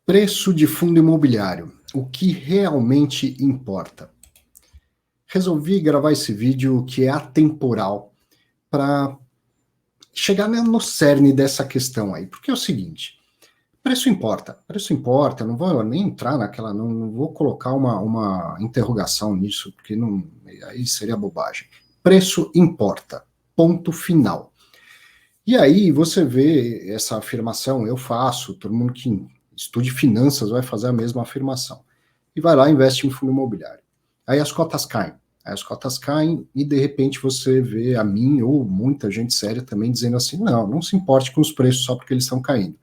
Preço de fundo imobiliário, o que realmente importa? Resolvi gravar esse vídeo que é atemporal para chegar no cerne dessa questão aí, porque é o seguinte, preço importa, não vou nem entrar naquela, não vou colocar uma interrogação nisso, porque não, aí seria bobagem. Preço importa, ponto final. E aí você vê essa afirmação, eu faço, todo mundo que estude finanças vai fazer a mesma afirmação. E vai lá e investe em fundo imobiliário. Aí as cotas caem. Aí as cotas caem e de repente você vê a mim ou muita gente séria também dizendo assim, não se importe com os preços só porque eles estão caindo.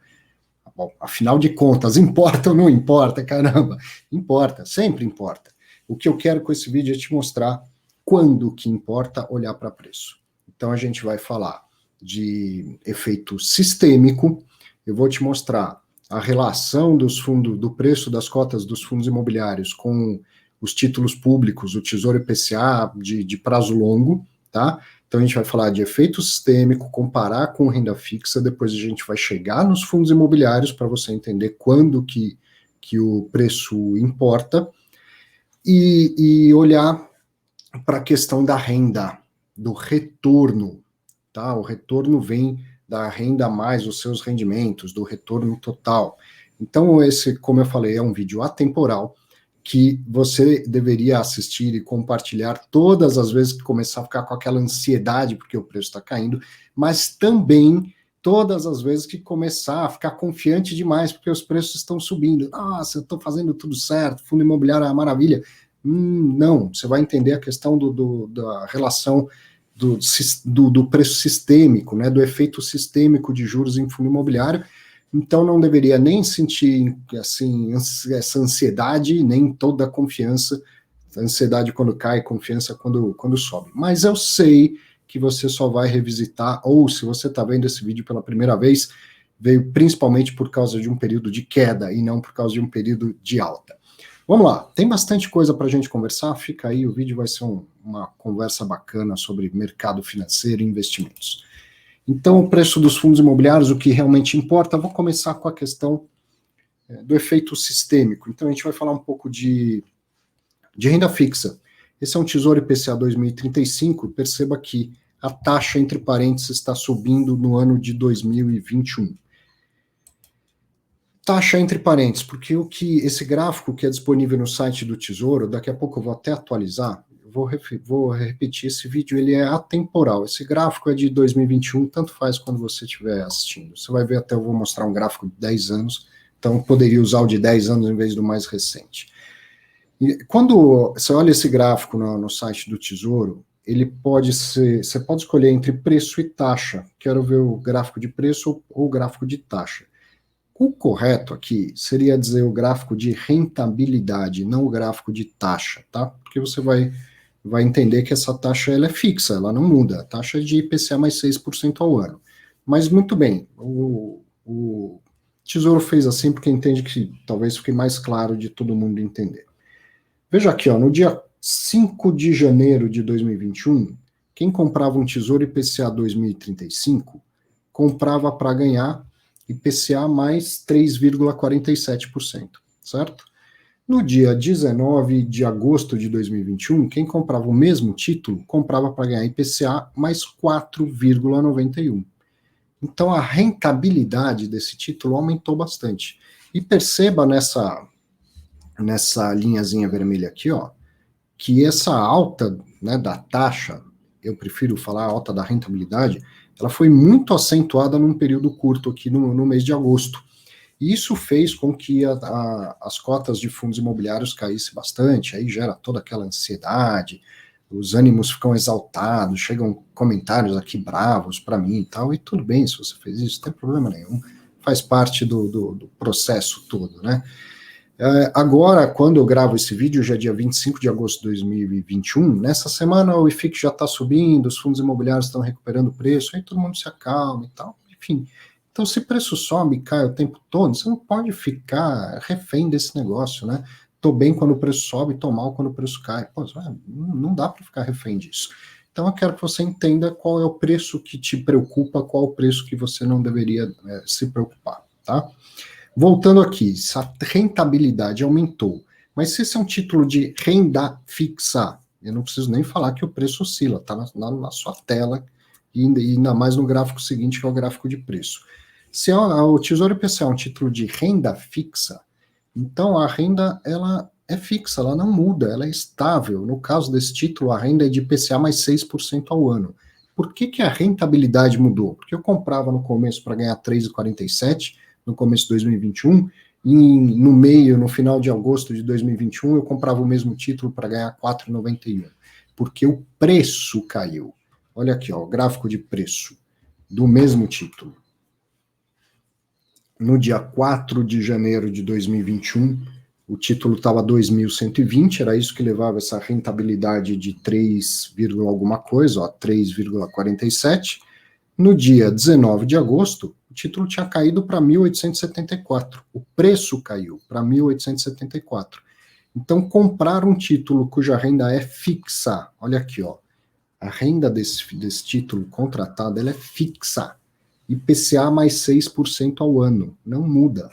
Bom, afinal de contas, importa ou não importa? Caramba, importa, sempre importa. O que eu quero com esse vídeo é te mostrar quando que importa olhar para preço. Então a gente vai falar de efeito sistêmico, eu vou te mostrar a relação do preço das cotas dos fundos imobiliários com os títulos públicos, o Tesouro IPCA de prazo longo, tá? Então a gente vai falar de efeito sistêmico, comparar com renda fixa, depois a gente vai chegar nos fundos imobiliários para você entender quando que o preço importa e olhar para a questão da renda, do retorno, tá? O retorno vem da renda mais os seus rendimentos, do retorno total. Então esse, como eu falei, é um vídeo atemporal, que você deveria assistir e compartilhar todas as vezes que começar a ficar com aquela ansiedade porque o preço está caindo, mas também todas as vezes que começar a ficar confiante demais porque os preços estão subindo. Nossa, eu estou fazendo tudo certo, fundo imobiliário é uma maravilha. Não, você vai entender a questão da relação do preço sistêmico, né, do efeito sistêmico de juros em fundo imobiliário. Então não deveria nem sentir assim essa ansiedade, nem toda a confiança, ansiedade quando cai, confiança quando sobe. Mas eu sei que você só vai revisitar, ou se você está vendo esse vídeo pela primeira vez, veio principalmente por causa de um período de queda e não por causa de um período de alta. Vamos lá, tem bastante coisa para a gente conversar, fica aí, o vídeo vai ser uma conversa bacana sobre mercado financeiro e investimentos. Então, o preço dos fundos imobiliários, o que realmente importa, vou começar com a questão do efeito sistêmico. Então, a gente vai falar um pouco de renda fixa. Esse é um Tesouro IPCA 2035, perceba que a taxa, entre parênteses, está subindo no ano de 2021. Taxa entre parênteses, porque esse gráfico que é disponível no site do Tesouro, daqui a pouco eu vou até atualizar, vou repetir, esse vídeo ele é atemporal, esse gráfico é de 2021, tanto faz quando você estiver assistindo, você vai ver até, eu vou mostrar um gráfico de 10 anos, então eu poderia usar o de 10 anos em vez do mais recente. E quando você olha esse gráfico no site do Tesouro, ele pode ser, você pode escolher entre preço e taxa, quero ver o gráfico de preço ou o gráfico de taxa. O correto aqui seria dizer o gráfico de rentabilidade, não o gráfico de taxa, tá? Porque você vai entender que essa taxa ela é fixa, ela não muda. A taxa é de IPCA mais 6% ao ano. Mas muito bem, o Tesouro fez assim porque entende que talvez fique mais claro de todo mundo entender. Veja aqui, ó, no dia 5 de janeiro de 2021, quem comprava um Tesouro IPCA 2035 comprava para ganhar IPCA mais 3,47%, certo? No dia 19 de agosto de 2021, quem comprava o mesmo título comprava para ganhar IPCA mais 4,91%. Então a rentabilidade desse título aumentou bastante. E perceba nessa linhazinha vermelha aqui, ó, que essa alta, né, da taxa, eu prefiro falar alta da rentabilidade, ela foi muito acentuada num período curto aqui no mês de agosto. E isso fez com que as cotas de fundos imobiliários caíssem bastante, aí gera toda aquela ansiedade, os ânimos ficam exaltados, chegam comentários aqui bravos para mim e tal, e tudo bem se você fez isso, não tem problema nenhum, faz parte do processo todo, né? Agora, quando eu gravo esse vídeo, já é dia 25 de agosto de 2021, nessa semana o IFIX já está subindo, os fundos imobiliários estão recuperando o preço, aí todo mundo se acalma e tal, enfim. Então, se o preço sobe e cai o tempo todo, você não pode ficar refém desse negócio, né? Tô bem quando o preço sobe, tô mal quando o preço cai. Pô, não dá para ficar refém disso. Então, eu quero que você entenda qual é o preço que te preocupa, qual é o preço que você não deveria se preocupar, tá? Voltando aqui, essa rentabilidade aumentou. Mas se esse é um título de renda fixa, eu não preciso nem falar que o preço oscila, está na sua tela, e ainda mais no gráfico seguinte, que é o gráfico de preço. Se o Tesouro IPCA é um título de renda fixa, então a renda ela é fixa, ela não muda, ela é estável. No caso desse título, a renda é de IPCA mais 6% ao ano. Por que a rentabilidade mudou? Porque eu comprava no começo para ganhar 3,47, no começo de 2021, e no meio, no final de agosto de 2021, eu comprava o mesmo título para ganhar 4,91, porque o preço caiu. Olha aqui, ó, o gráfico de preço do mesmo título. No dia 4 de janeiro de 2021, o título estava 2.120, era isso que levava essa rentabilidade de 3, alguma coisa, ó, 3,47. No dia 19 de agosto, o título tinha caído para 1.874. O preço caiu para 1.874. Então, comprar um título cuja renda é fixa, olha aqui, ó, a renda desse título contratado ela é fixa. IPCA mais 6% ao ano, não muda.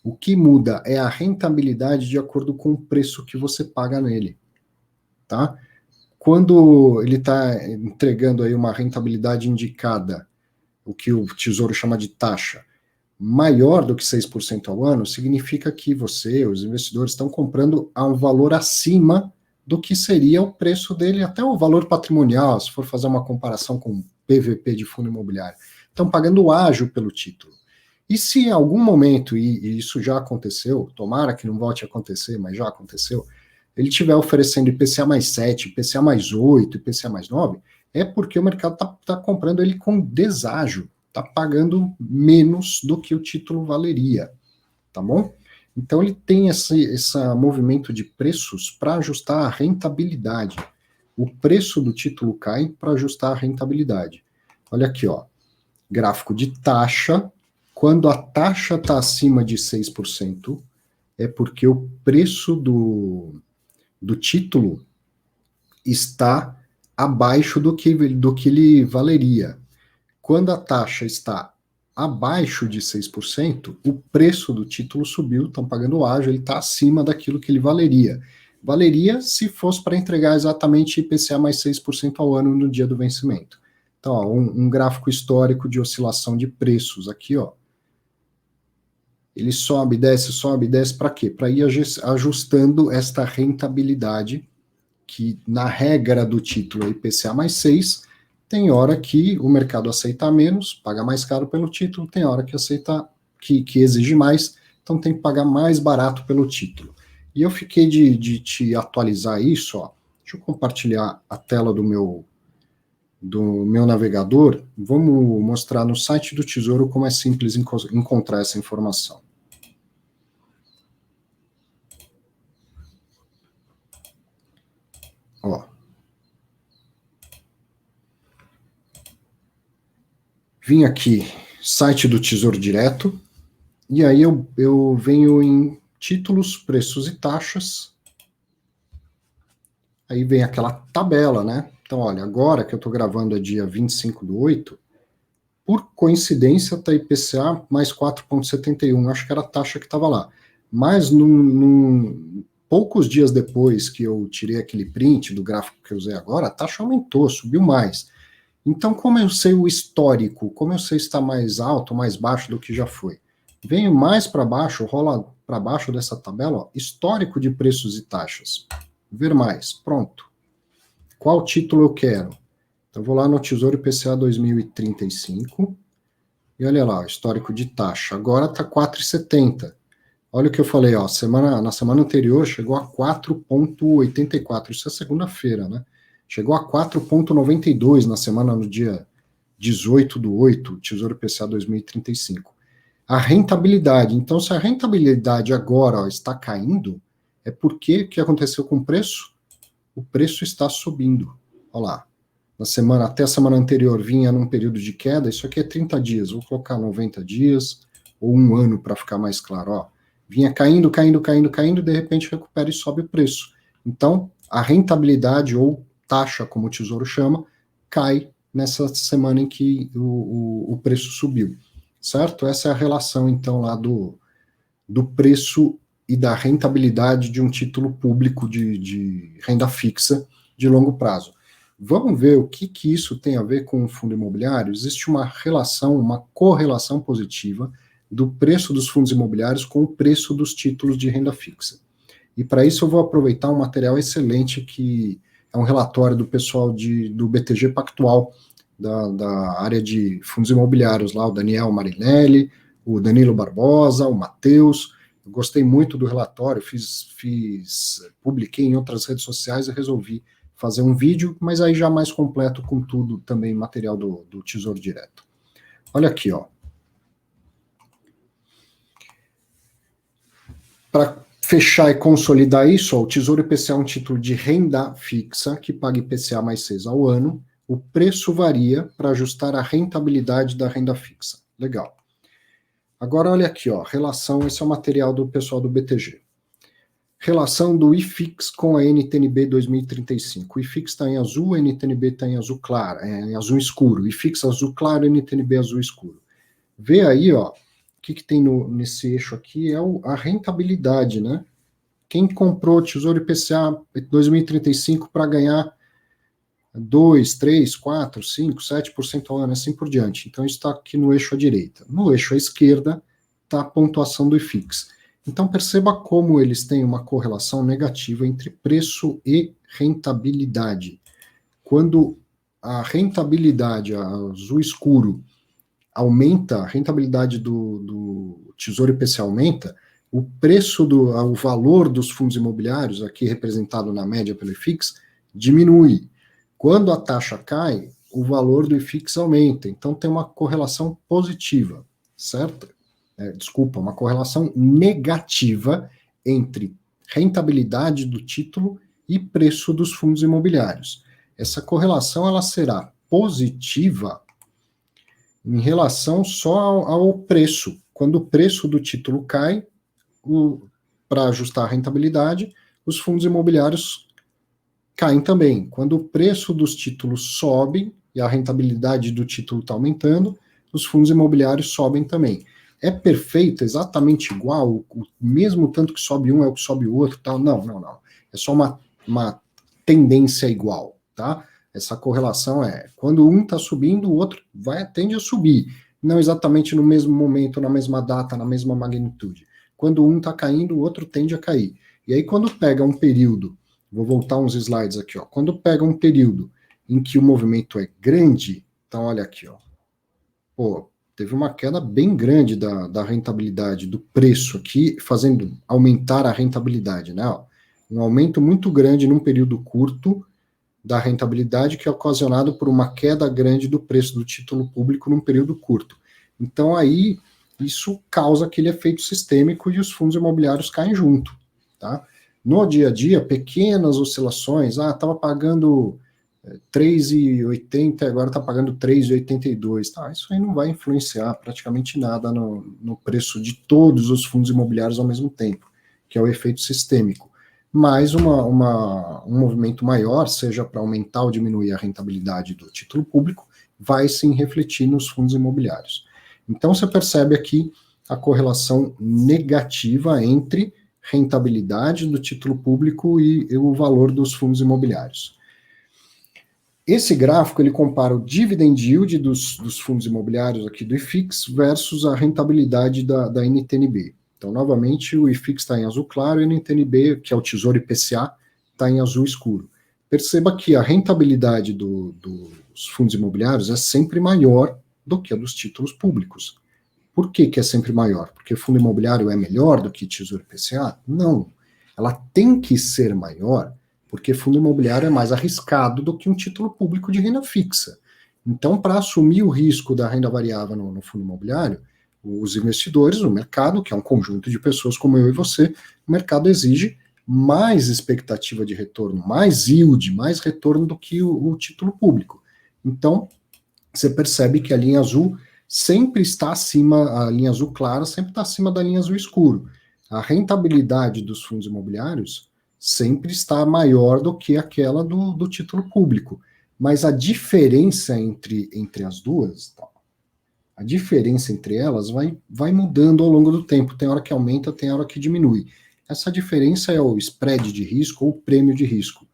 O que muda é a rentabilidade de acordo com o preço que você paga nele, tá? Quando ele está entregando aí uma rentabilidade indicada, o que o Tesouro chama de taxa, maior do que 6% ao ano, significa que você, os investidores, estão comprando a um valor acima do que seria o preço dele, até o valor patrimonial, se for fazer uma comparação com o PVP de fundo imobiliário. Estão pagando ágio pelo título. E se em algum momento, e isso já aconteceu, tomara que não volte a acontecer, mas já aconteceu, ele estiver oferecendo IPCA mais 7, IPCA mais 8, IPCA mais 9, é porque o mercado está comprando ele com deságio, está pagando menos do que o título valeria, tá bom? Então ele tem esse movimento de preços para ajustar a rentabilidade. O preço do título cai para ajustar a rentabilidade. Olha aqui, ó, gráfico de taxa. Quando a taxa está acima de 6%, é porque o preço do título está abaixo do que ele valeria. Quando a taxa está abaixo de 6%, o preço do título subiu, estão pagando ágio, ele está acima daquilo que ele valeria. Valeria se fosse para entregar exatamente IPCA mais 6% ao ano no dia do vencimento. Então, ó, um gráfico histórico de oscilação de preços aqui, ó. Ele sobe, desce, para quê? Para ir ajustando esta rentabilidade, que na regra do título é IPCA mais 6, tem hora que o mercado aceita menos, paga mais caro pelo título, tem hora que aceita, que exige mais, então tem que pagar mais barato pelo título. E eu fiquei de te atualizar isso, ó. Deixa eu compartilhar a tela do meu navegador. Vamos mostrar no site do Tesouro como é simples encontrar essa informação. Ó. Vim aqui, site do Tesouro Direto, e aí eu venho em títulos, preços e taxas. Aí vem aquela tabela, né? Então, olha, agora que eu estou gravando é dia 25/8, por coincidência está IPCA mais 4,71, acho que era a taxa que estava lá. Mas poucos dias depois que eu tirei aquele print do gráfico que eu usei agora, a taxa aumentou, subiu mais. Então, como eu sei o histórico, como eu sei se está mais alto ou mais baixo do que já foi? Venho mais para baixo, rola para baixo dessa tabela, ó, histórico de preços e taxas. Ver mais, pronto. Qual título eu quero? Então, vou lá no Tesouro IPCA 2035, e olha lá, o histórico de taxa. Agora está 4,70. Olha o que eu falei, ó, na semana anterior chegou a 4,84, isso é segunda-feira, né? Chegou a 4,92 na semana, no dia 18/8, Tesouro IPCA 2035. A rentabilidade, então se a rentabilidade agora, ó, está caindo, é porque o que aconteceu com o preço? O preço está subindo. Olha lá, até a semana anterior vinha num período de queda, isso aqui é 30 dias, vou colocar 90 dias ou um ano para ficar mais claro, ó. Vinha caindo, de repente recupera e sobe o preço. Então, a rentabilidade ou taxa, como o Tesouro chama, cai nessa semana em que o preço subiu. certo? Essa é a relação, então, lá do preço e da rentabilidade de um título público de renda fixa de longo prazo. Vamos ver o que isso tem a ver com o fundo imobiliário? Existe uma relação, uma correlação positiva do preço dos fundos imobiliários com o preço dos títulos de renda fixa. E para isso eu vou aproveitar um material excelente que é um relatório do pessoal do BTG Pactual, da área de fundos imobiliários lá, o Daniel Marinelli, o Danilo Barbosa, o Matheus. Eu gostei muito do relatório, publiquei em outras redes sociais e resolvi fazer um vídeo, mas aí já mais completo com tudo, também material do Tesouro Direto. Olha aqui, ó. Para fechar e consolidar isso, ó, o Tesouro IPCA é um título de renda fixa que paga IPCA mais 6 ao ano. O preço varia para ajustar a rentabilidade da renda fixa. Legal. Agora olha aqui, ó, relação, esse é o material do pessoal do BTG. Relação do IFIX com a NTNB 2035. O IFIX está em azul, a NTNB está em azul claro, em azul escuro. O IFIX azul claro, a NTNB azul escuro. Vê aí, ó, o que tem nesse eixo aqui é a rentabilidade, né? Quem comprou Tesouro IPCA 2035 para ganhar 2, 3, 4, 5, 7% ao ano, assim por diante. Então, isso está aqui no eixo à direita. No eixo à esquerda está a pontuação do IFIX. Então, perceba como eles têm uma correlação negativa entre preço e rentabilidade. Quando a rentabilidade, a azul escuro, aumenta, a rentabilidade do Tesouro IPCA aumenta, o preço, o valor dos fundos imobiliários, aqui representado na média pelo IFIX, diminui. Quando a taxa cai, o valor do IFIX aumenta. Então tem uma correlação positiva, certo? Uma correlação negativa entre rentabilidade do título e preço dos fundos imobiliários. Essa correlação ela será positiva em relação só ao preço. Quando o preço do título cai, para ajustar a rentabilidade, os fundos imobiliários caem também. Quando o preço dos títulos sobe e a rentabilidade do título está aumentando, os fundos imobiliários sobem também. É perfeito, exatamente igual, o mesmo tanto que sobe um é o que sobe o outro, tal? Não. É só uma tendência igual, tá? Essa correlação é, quando um está subindo, o outro tende a subir. Não exatamente no mesmo momento, na mesma data, na mesma magnitude. Quando um está caindo, o outro tende a cair. E aí, quando pega um período, vou voltar uns slides aqui, ó. Quando pega um período em que o movimento é grande, então olha aqui, ó. Pô, teve uma queda bem grande da rentabilidade, do preço aqui, fazendo aumentar a rentabilidade, né? Ó. Um aumento muito grande num período curto da rentabilidade, que é ocasionado por uma queda grande do preço do título público num período curto. Então aí isso causa aquele efeito sistêmico e os fundos imobiliários caem junto, tá? No dia a dia, pequenas oscilações, estava pagando 3,80, agora está pagando 3,82, tá? Isso aí não vai influenciar praticamente nada no preço de todos os fundos imobiliários ao mesmo tempo, que é o efeito sistêmico. Mas um movimento maior, seja para aumentar ou diminuir a rentabilidade do título público, vai sim refletir nos fundos imobiliários. Então você percebe aqui a correlação negativa entre rentabilidade do título público e o valor dos fundos imobiliários. Esse gráfico ele compara o dividend yield dos fundos imobiliários aqui do IFIX versus a rentabilidade da NTNB. Então, novamente, o IFIX está em azul claro e a NTNB, que é o Tesouro IPCA, está em azul escuro. Perceba que a rentabilidade dos fundos imobiliários é sempre maior do que a dos títulos públicos. Por que é sempre maior? Porque o fundo imobiliário é melhor do que Tesouro IPCA? Não. Ela tem que ser maior porque fundo imobiliário é mais arriscado do que um título público de renda fixa. Então, para assumir o risco da renda variável no fundo imobiliário, os investidores, o mercado, que é um conjunto de pessoas como eu e você, o mercado exige mais expectativa de retorno, mais yield, mais retorno do que o título público. Então, você percebe que a linha azul sempre está acima, a linha azul clara sempre está acima da linha azul escuro. A rentabilidade dos fundos imobiliários sempre está maior do que aquela do título público. Mas a diferença entre as duas, tá? A diferença entre elas vai mudando ao longo do tempo. Tem hora que aumenta, tem hora que diminui. Essa diferença é o spread de risco ou o prêmio de risco.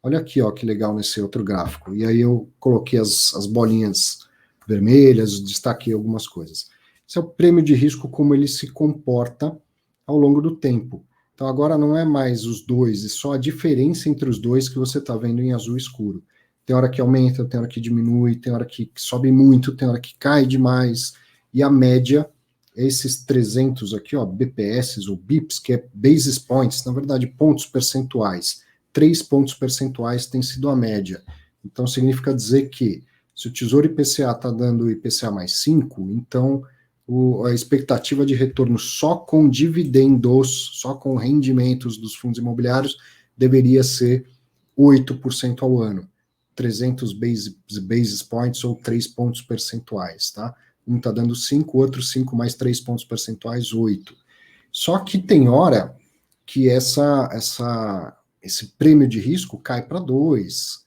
Olha aqui, ó, que legal nesse outro gráfico. E aí eu coloquei as bolinhas vermelhas, destaquei algumas coisas. Esse é o prêmio de risco, como ele se comporta ao longo do tempo. Então agora não é mais os dois, é só a diferença entre os dois que você está vendo em azul escuro. Tem hora que aumenta, tem hora que diminui, tem hora que sobe muito, tem hora que cai demais. E a média, esses 300 aqui, ó, BPS ou BIPs, que é basis points, na verdade pontos percentuais. 3 pontos percentuais tem sido a média. Então significa dizer que se o Tesouro IPCA está dando IPCA mais 5, então a expectativa de retorno só com dividendos, só com rendimentos dos fundos imobiliários, deveria ser 8% ao ano. 300 basis points ou 3 pontos percentuais, tá? Um está dando 5, outro 5 mais 3 pontos percentuais, 8. Só que tem hora que esse prêmio de risco cai para 2,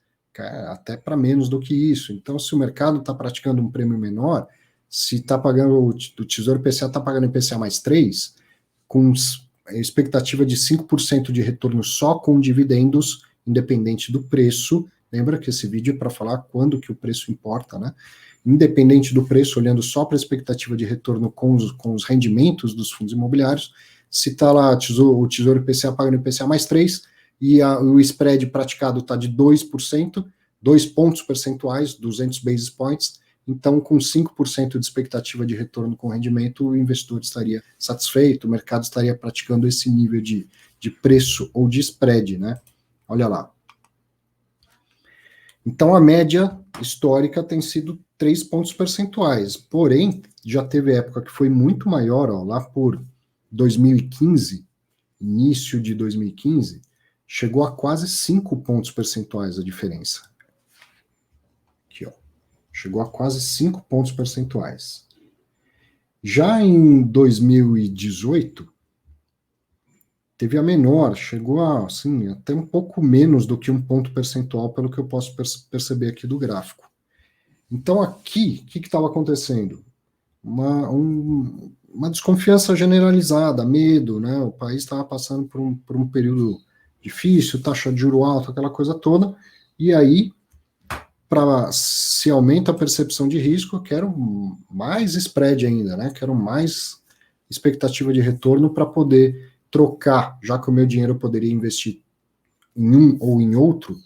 até para menos do que isso. Então, se o mercado está praticando um prêmio menor, se está pagando, o Tesouro IPCA está pagando IPCA mais 3, com expectativa de 5% de retorno só com dividendos, independente do preço. Lembra que esse vídeo é para falar quando que o preço importa, né? Independente do preço, olhando só para a expectativa de retorno com os rendimentos dos fundos imobiliários, se está lá o Tesouro IPCA pagando IPCA mais 3 e o spread praticado está de 2%, 2 pontos percentuais, 200 basis points, então com 5% de expectativa de retorno com rendimento, o investidor estaria satisfeito, o mercado estaria praticando esse nível de preço ou de spread, né? Olha lá. Então a média histórica tem sido 3 pontos percentuais, porém já teve época que foi muito maior, ó, lá por 2015, início de 2015, chegou a quase 5 pontos percentuais a diferença. Aqui, ó. Chegou a quase 5 pontos percentuais. Já em 2018, teve a menor, chegou a, assim, até um pouco menos do que 1 ponto percentual, pelo que eu posso perceber aqui do gráfico. Então aqui, o que estava acontecendo? Uma desconfiança generalizada, medo, né? O país estava passando por um período difícil, taxa de juro alta, aquela coisa toda, e aí, se aumenta a percepção de risco, eu quero mais spread ainda, né? Quero mais expectativa de retorno para poder trocar, já que o meu dinheiro eu poderia investir em um ou em outro,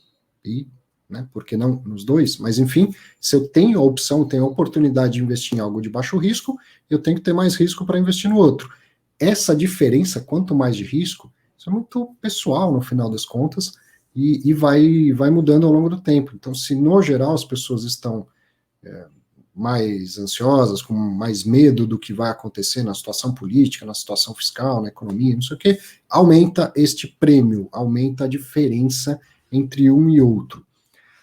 e, né, por que não nos dois? Mas, enfim, se eu tenho a opção, tenho a oportunidade de investir em algo de baixo risco, eu tenho que ter mais risco para investir no outro. Essa diferença, quanto mais de risco, isso é muito pessoal, no final das contas, e vai mudando ao longo do tempo. Então, se no geral as pessoas estão mais ansiosas, com mais medo do que vai acontecer na situação política, na situação fiscal, na economia, não sei o quê, aumenta este prêmio, aumenta a diferença entre um e outro.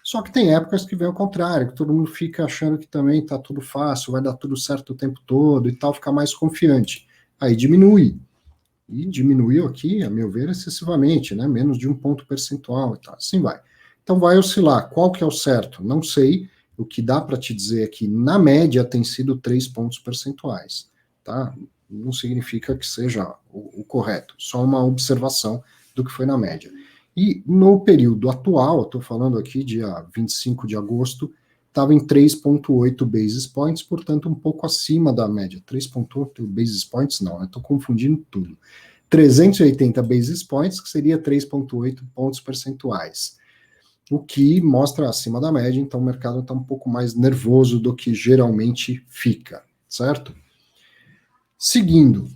Só que tem épocas que vem ao contrário, que todo mundo fica achando que também está tudo fácil, vai dar tudo certo o tempo todo e tal, fica mais confiante. Aí diminui. E diminuiu aqui, a meu ver, excessivamente, né? Menos de 1 ponto percentual e tal. Assim vai. Então vai oscilar. Qual que é o certo? Não sei. O que dá para te dizer é que, na média, tem sido 3 pontos percentuais. Tá? Não significa que seja o correto, só uma observação do que foi na média. E no período atual, estou falando aqui, dia 25 de agosto, estava em 3,8 basis points, portanto, um pouco acima da média. 3,8 basis points, não, estou confundindo tudo. 380 basis points, que seria 3,8 pontos percentuais. O que mostra acima da média, então o mercado está um pouco mais nervoso do que geralmente fica, certo? Seguindo.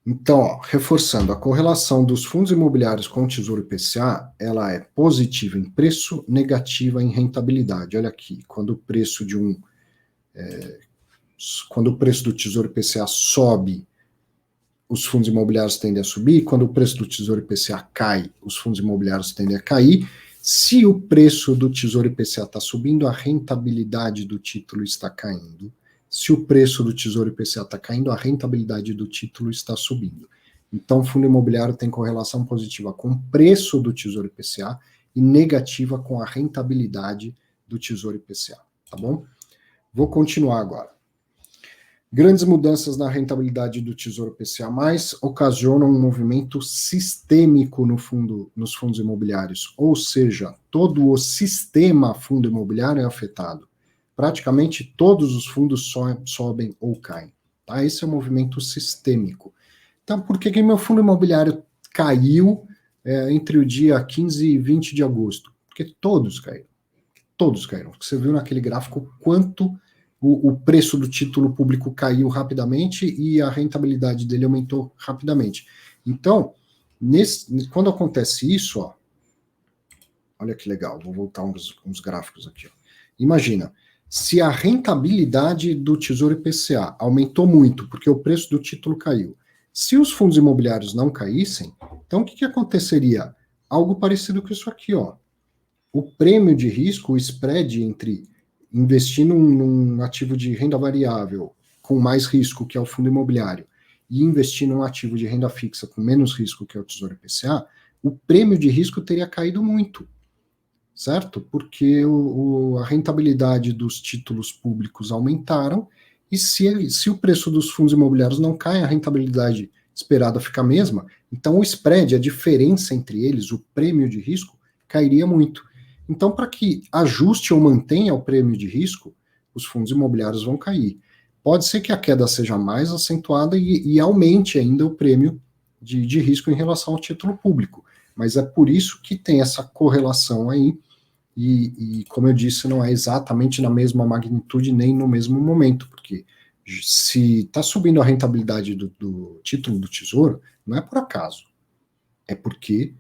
Então, ó, reforçando, a correlação dos fundos imobiliários com o Tesouro IPCA, ela é positiva em preço, negativa em rentabilidade. Olha aqui, quando o preço quando o preço do Tesouro IPCA sobe, os fundos imobiliários tendem a subir, quando o preço do Tesouro IPCA cai, os fundos imobiliários tendem a cair. Se o preço do Tesouro IPCA está subindo, a rentabilidade do título está caindo. Se o preço do Tesouro IPCA está caindo, a rentabilidade do título está subindo. Então, o fundo imobiliário tem correlação positiva com o preço do Tesouro IPCA e negativa com a rentabilidade do Tesouro IPCA, tá bom? Vou continuar agora. Grandes mudanças na rentabilidade do Tesouro IPCA+, ocasionam um movimento sistêmico nos fundos imobiliários, ou seja, todo o sistema fundo imobiliário é afetado. Praticamente todos os fundos sobem ou caem. Tá? Esse é um movimento sistêmico. Então, por que meu fundo imobiliário caiu entre o dia 15 e 20 de agosto? Porque todos caíram. Todos caíram. Você viu naquele gráfico quanto o preço do título público caiu rapidamente e a rentabilidade dele aumentou rapidamente. Então, quando acontece isso, ó, olha que legal, vou voltar uns gráficos aqui. Ó. Imagina, se a rentabilidade do Tesouro IPCA aumentou muito porque o preço do título caiu, se os fundos imobiliários não caíssem, então o que aconteceria? Algo parecido com isso aqui, ó. O prêmio de risco, o spread entre investir num ativo de renda variável com mais risco, que é o fundo imobiliário, e investir num ativo de renda fixa com menos risco, que é o Tesouro IPCA, o prêmio de risco teria caído muito, certo? Porque a rentabilidade dos títulos públicos aumentaram, e se o preço dos fundos imobiliários não cai, a rentabilidade esperada fica a mesma, então o spread, a diferença entre eles, o prêmio de risco, cairia muito. Então, para que ajuste ou mantenha o prêmio de risco, os fundos imobiliários vão cair. Pode ser que a queda seja mais acentuada e aumente ainda o prêmio de risco em relação ao título público. Mas é por isso que tem essa correlação aí, e como eu disse, não é exatamente na mesma magnitude nem no mesmo momento, porque se está subindo a rentabilidade do título do Tesouro, não é por acaso, é porque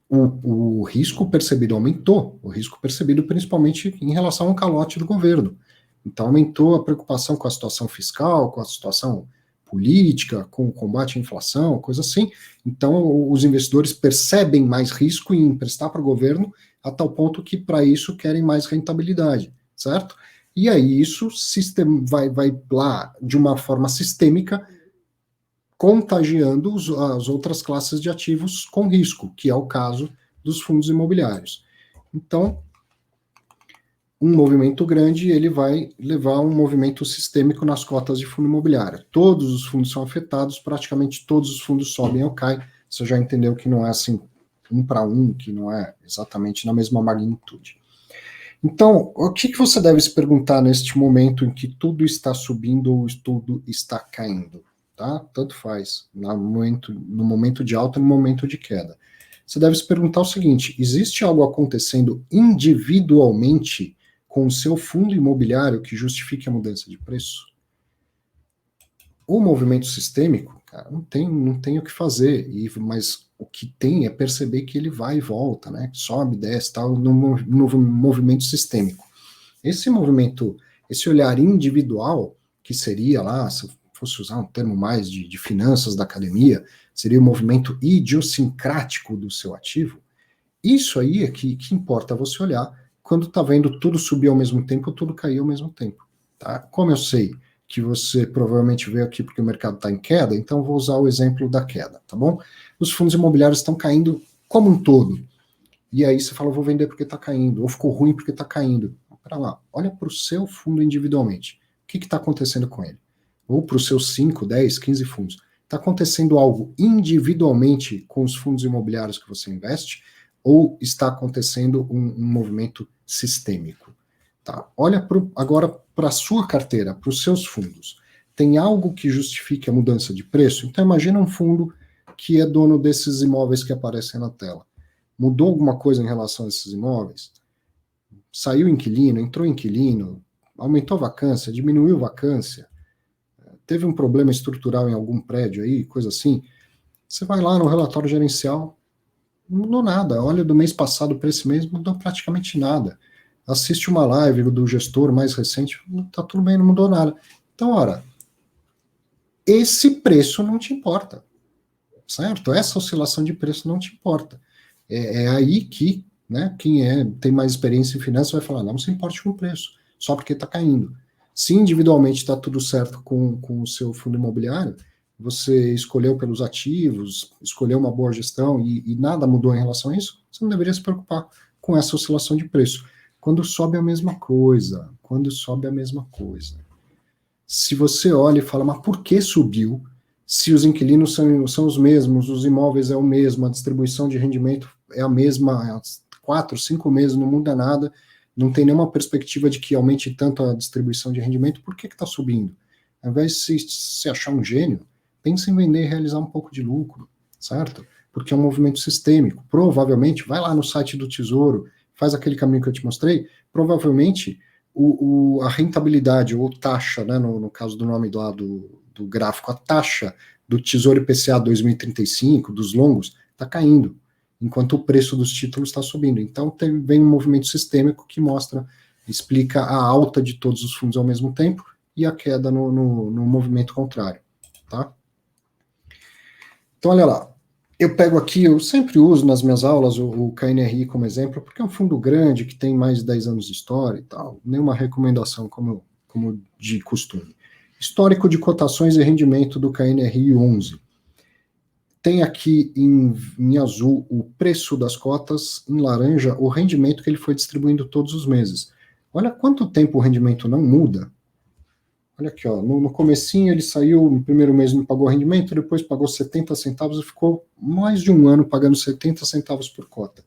o risco percebido aumentou, o risco percebido principalmente em relação ao calote do governo. Então aumentou a preocupação com a situação fiscal, com a situação política, com o combate à inflação, coisa assim. Então os investidores percebem mais risco em emprestar para o governo, a tal ponto que para isso querem mais rentabilidade, certo? E aí isso vai lá de uma forma sistêmica, contagiando as outras classes de ativos com risco, que é o caso dos fundos imobiliários. Então, um movimento grande, ele vai levar a um movimento sistêmico nas cotas de fundo imobiliário. Todos os fundos são afetados, praticamente todos os fundos sobem ou caem. Você já entendeu que não é assim um para um, que não é exatamente na mesma magnitude. Então, o que você deve se perguntar neste momento em que tudo está subindo ou tudo está caindo? Tá? Tanto faz, no momento de alta e no momento de queda. Você deve se perguntar o seguinte: existe algo acontecendo individualmente com o seu fundo imobiliário que justifique a mudança de preço? O movimento sistêmico, cara, não tem o que fazer, mas o que tem é perceber que ele vai e volta, né? Sobe, desce, tal, no movimento sistêmico. Esse movimento, esse olhar individual, que seria lá, se fosse usar um termo mais de finanças da academia, seria o movimento idiosincrático do seu ativo. Isso aí é que importa você olhar quando está vendo tudo subir ao mesmo tempo, tudo cair ao mesmo tempo. Tá? Como eu sei que você provavelmente veio aqui porque o mercado está em queda, então vou usar o exemplo da queda, tá bom? Os fundos imobiliários estão caindo como um todo. E aí você fala, vou vender porque está caindo, ou ficou ruim porque está caindo. Para lá, olha para o seu fundo individualmente. O que está acontecendo com ele? Ou para os seus 5, 10, 15 fundos. Está acontecendo algo individualmente com os fundos imobiliários que você investe, ou está acontecendo um movimento sistêmico? Tá? Olha agora para a sua carteira, para os seus fundos. Tem algo que justifique a mudança de preço? Então imagina um fundo que é dono desses imóveis que aparecem na tela. Mudou alguma coisa em relação a esses imóveis? Saiu inquilino, entrou inquilino, aumentou a vacância, diminuiu a vacância, teve um problema estrutural em algum prédio aí, coisa assim. Você vai lá no relatório gerencial, não mudou nada. Olha do mês passado para esse mês, não mudou praticamente nada. Assiste uma live do gestor mais recente, tá tudo bem, não mudou nada. Então, ora, esse preço não te importa, certo? Essa oscilação de preço não te importa. É aí que, né, quem tem mais experiência em finanças vai falar, não se importe com o preço, só porque está caindo. Se individualmente está tudo certo com o seu fundo imobiliário, você escolheu pelos ativos, escolheu uma boa gestão e nada mudou em relação a isso, você não deveria se preocupar com essa oscilação de preço. Quando sobe a mesma coisa, quando sobe a mesma coisa. Se você olha e fala, mas por que subiu? Se os inquilinos são os mesmos, os imóveis é o mesmo, a distribuição de rendimento é a mesma, há 4, 5 meses, não muda nada, não tem nenhuma perspectiva de que aumente tanto a distribuição de rendimento, por que está subindo? Ao invés de se achar um gênio, pense em vender e realizar um pouco de lucro, certo? Porque é um movimento sistêmico. Provavelmente, vai lá no site do Tesouro, faz aquele caminho que eu te mostrei, provavelmente a rentabilidade ou taxa, né, no caso do nome lá do gráfico, a taxa do Tesouro IPCA 2035, dos longos, está caindo, enquanto o preço dos títulos está subindo. Então vem um movimento sistêmico que explica a alta de todos os fundos ao mesmo tempo e a queda no movimento contrário. Tá? Então, olha lá. Eu pego aqui, eu sempre uso nas minhas aulas o KNRI como exemplo, porque é um fundo grande que tem mais de 10 anos de história e tal. Nenhuma recomendação como de costume. Histórico de cotações e rendimento do KNRI 11. Tem aqui em azul o preço das cotas, em laranja o rendimento que ele foi distribuindo todos os meses. Olha quanto tempo o rendimento não muda. Olha aqui, ó, no comecinho ele saiu, no primeiro mês não pagou rendimento, depois pagou 70 centavos e ficou mais de um ano pagando 70 centavos por cota.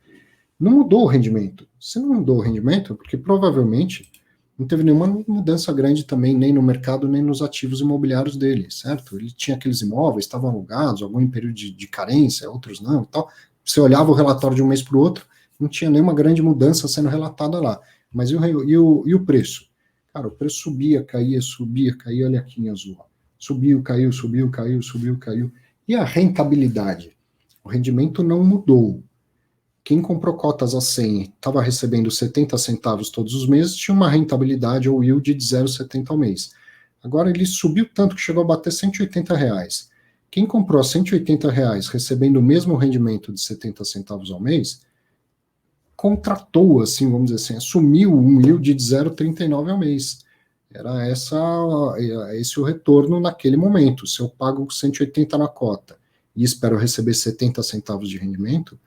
Não mudou o rendimento. Se não mudou o rendimento, porque provavelmente não teve nenhuma mudança grande também, nem no mercado, nem nos ativos imobiliários dele, certo? Ele tinha aqueles imóveis, estavam alugados, algum em período de carência, outros não e tal. Você olhava o relatório de um mês para o outro, não tinha nenhuma grande mudança sendo relatada lá. Mas e o preço? Cara, o preço subia, caía, olha aqui em azul. Subiu, caiu, subiu, caiu, subiu, caiu. E a rentabilidade? O rendimento não mudou. Quem comprou cotas a 100 estava recebendo 70 centavos todos os meses, tinha uma rentabilidade ou yield de 0,70 ao mês. Agora ele subiu tanto que chegou a bater R$180. Quem comprou a R$180 recebendo o mesmo rendimento de 70 centavos ao mês, contratou, assim, vamos dizer assim, assumiu um yield de 0,39 ao mês. Era esse o retorno naquele momento. Se eu pago 180 na cota e espero receber 70 centavos de rendimento,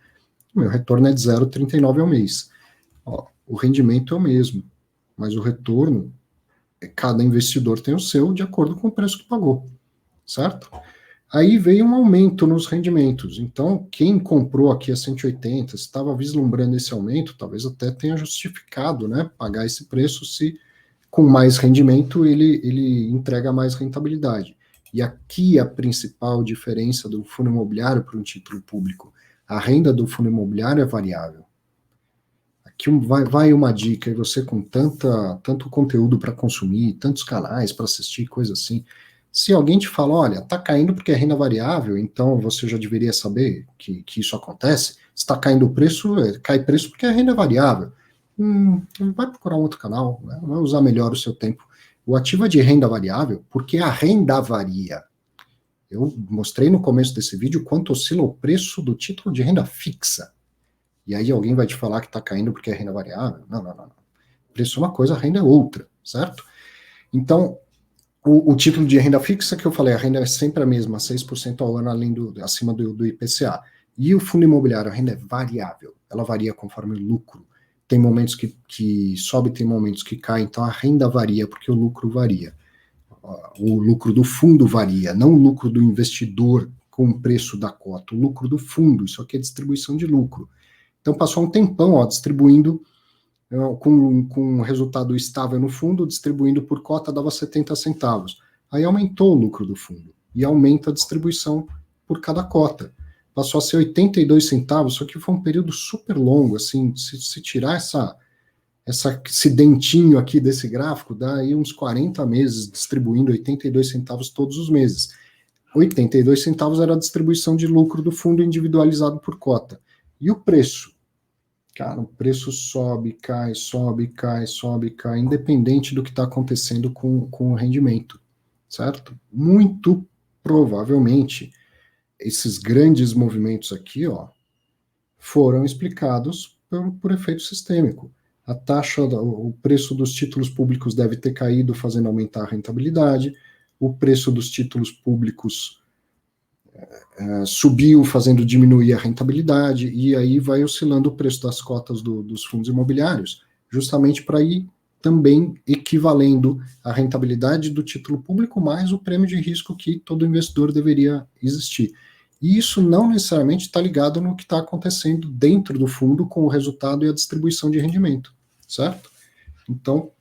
meu retorno é de 0,39 ao mês. Ó, o rendimento é o mesmo, mas o retorno, cada investidor tem o seu de acordo com o preço que pagou, certo? Aí veio um aumento nos rendimentos. Então, quem comprou aqui a 180, estava vislumbrando esse aumento, talvez até tenha justificado, né, pagar esse preço se com mais rendimento ele entrega mais rentabilidade. E aqui a principal diferença do fundo imobiliário para um título público. A renda do fundo imobiliário é variável. Aqui vai uma dica, e você com tanto conteúdo para consumir, tantos canais para assistir, coisa assim, se alguém te fala, olha, está caindo porque é renda variável, então você já deveria saber que isso acontece, está caindo o preço, cai preço porque é renda variável. Vai procurar um outro canal, né? Vai usar melhor o seu tempo. O ativo é de renda variável porque a renda varia. Eu mostrei no começo desse vídeo quanto oscila o preço do título de renda fixa. E aí alguém vai te falar que está caindo porque é renda variável. Não. Preço é uma coisa, a renda é outra, certo? Então, o título de renda fixa que eu falei, a renda é sempre a mesma, 6% ao ano acima do IPCA. E o fundo imobiliário, a renda é variável, ela varia conforme o lucro. Tem momentos que sobe, tem momentos que cai, então a renda varia porque o lucro varia. O lucro do fundo varia, não o lucro do investidor com o preço da cota, o lucro do fundo, isso aqui é distribuição de lucro. Então passou um tempão distribuindo com um resultado estável no fundo, distribuindo por cota, dava 70 centavos. Aí aumentou o lucro do fundo e aumenta a distribuição por cada cota. Passou a ser 82 centavos, só que foi um período super longo, assim, se tirar esse dentinho aqui desse gráfico, dá aí uns 40 meses distribuindo 82 centavos todos os meses. 82 centavos era a distribuição de lucro do fundo individualizado por cota. E o preço? Cara, o preço sobe, cai, independente do que está acontecendo com o rendimento, certo? Muito provavelmente, esses grandes movimentos aqui, foram explicados por efeito sistêmico. A taxa, o preço dos títulos públicos deve ter caído, fazendo aumentar a rentabilidade, o preço dos títulos públicos subiu, fazendo diminuir a rentabilidade, e aí vai oscilando o preço das cotas dos fundos imobiliários, justamente para ir também equivalendo a rentabilidade do título público mais o prêmio de risco que todo investidor deveria existir. E isso não necessariamente está ligado no que está acontecendo dentro do fundo com o resultado e a distribuição de rendimento, certo? Então,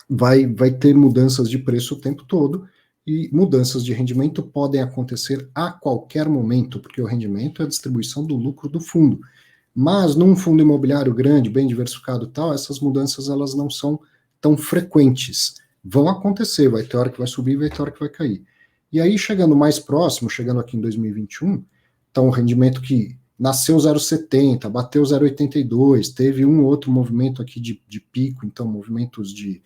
vai ter mudanças de preço o tempo todo, e mudanças de rendimento podem acontecer a qualquer momento, porque o rendimento é a distribuição do lucro do fundo. Mas num fundo imobiliário grande, bem diversificado e tal, essas mudanças elas não são tão frequentes. Vão acontecer, vai ter hora que vai subir, vai ter hora que vai cair. E aí, chegando mais próximo, chegando aqui em 2021, então o rendimento que nasceu 0,70, bateu 0,82, teve um ou outro movimento aqui de pico, então movimentos de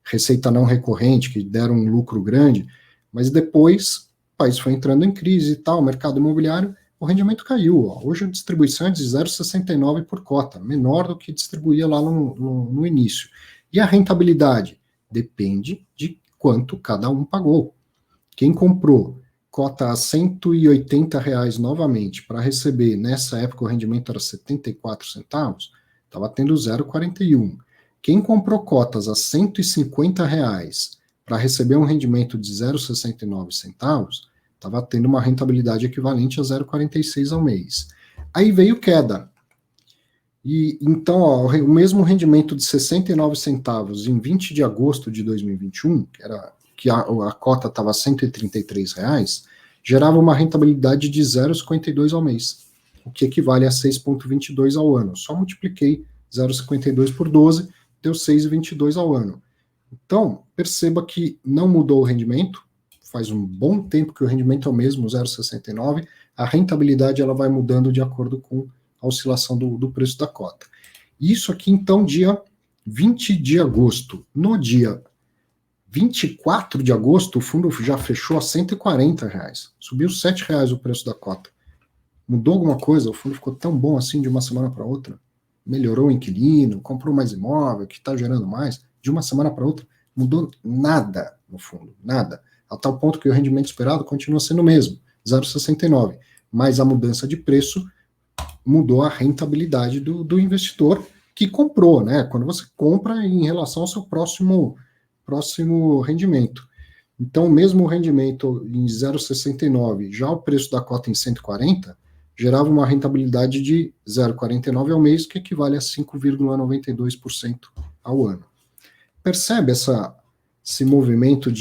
receita não recorrente, que deram um lucro grande, mas depois o país foi entrando em crise e tal, o mercado imobiliário, o rendimento caiu. Ó. Hoje a distribuição é de 0,69 por cota, menor do que distribuía lá no início. E a rentabilidade? Depende de quanto cada um pagou. Quem comprou cota a R$180 novamente para receber, nessa época o rendimento era 74 centavos, estava tendo 0,41. Quem comprou cotas a R$150 para receber um rendimento de 0,69 centavos, estava tendo uma rentabilidade equivalente a 0,46 ao mês. Aí veio queda. E então, ó, o mesmo rendimento de 69 centavos em 20 de agosto de 2021, que a cota estava a R$133, gerava uma rentabilidade de 0,52 ao mês, o que equivale a 6,22 ao ano. Só multipliquei 0,52 por 12, deu 6,22 ao ano. Então, perceba que não mudou o rendimento, faz um bom tempo que o rendimento é o mesmo, 0,69, a rentabilidade ela vai mudando de acordo com a oscilação do preço da cota. Isso aqui, então, dia 20 de agosto. No dia 24 de agosto, o fundo já fechou a R$140. Subiu R$7 o preço da cota. Mudou alguma coisa? O fundo ficou tão bom assim de uma semana para outra? Melhorou o inquilino, comprou mais imóvel, que está gerando mais? De uma semana para outra, mudou nada no fundo, nada. A tal ponto que o rendimento esperado continua sendo o mesmo, 0,69. Mas a mudança de preço mudou a rentabilidade do investidor que comprou, né? Quando você compra em relação ao seu próximo rendimento. Então, mesmo o rendimento em 0,69, já o preço da cota em 140, gerava uma rentabilidade de 0,49 ao mês, que equivale a 5,92% ao ano. Percebe esse movimento